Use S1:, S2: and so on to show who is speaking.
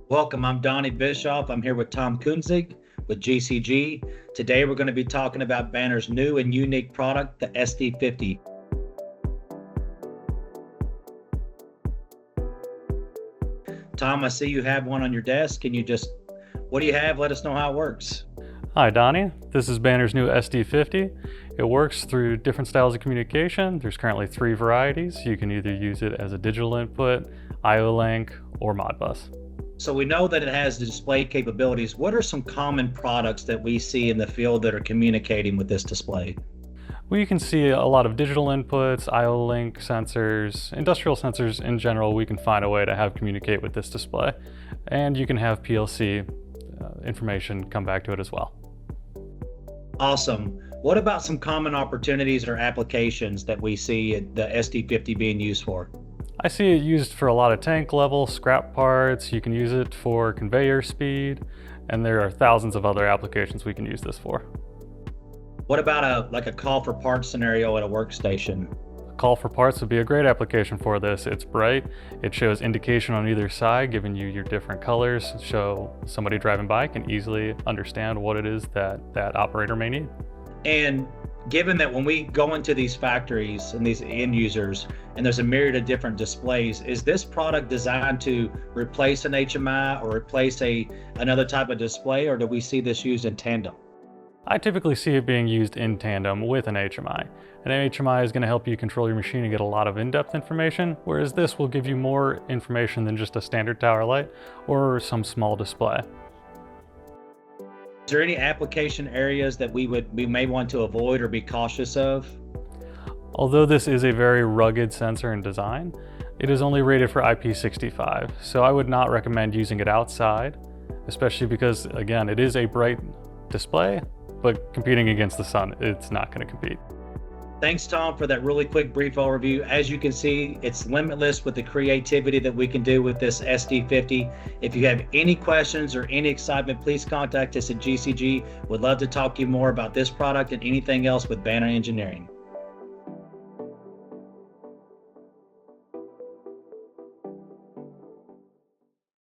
S1: Welcome, I'm Donnie Bischoff. I'm here with Tom Kunzig with GCG. Today we're going to be talking about Banner's new and unique product, the SD50. Tom, I see you have one on your desk. What do you have? Let us know how it works.
S2: Hi Donnie, this is Banner's new SD50. It works through different styles of communication. There's currently 3 varieties. You can either use it as a digital input, IO link, or Modbus.
S1: So we know that it has the display capabilities. What are some common products that we see in the field that are communicating with this display?
S2: Well, you can see a lot of digital inputs, IO link sensors, industrial sensors in general. We can find a way to have communicate with this display. And you can have PLC information come back to it as well.
S1: Awesome. What about some common opportunities or applications that we see the SD50 being used for?
S2: I see it used for a lot of tank level, scrap parts. You can use it for conveyor speed, and there are thousands of other applications we can use this for.
S1: What about a call for parts scenario at a workstation?
S2: Call for parts would be a great application for this. It's bright, it shows indication on either side, giving you your different colors, so somebody driving by can easily understand what it is that operator may need.
S1: And given that when we go into these factories and these end users, and there's a myriad of different displays, is this product designed to replace an HMI or replace another type of display, or do we see this used in tandem?
S2: I typically see it being used in tandem with an HMI. An HMI is going to help you control your machine and get a lot of in-depth information, whereas this will give you more information than just a standard tower light or some small display.
S1: Is there any application areas that we may want to avoid or be cautious of?
S2: Although this is a very rugged sensor in design, it is only rated for IP65, so I would not recommend using it outside, especially because, again, it is a bright display, but competing against the sun, it's not going to compete.
S1: Thanks, Tom, for that really quick, brief overview. As you can see, it's limitless with the creativity that we can do with this SD50. If you have any questions or any excitement, please contact us at GCG. We'd love to talk to you more about this product and anything else with Banner Engineering.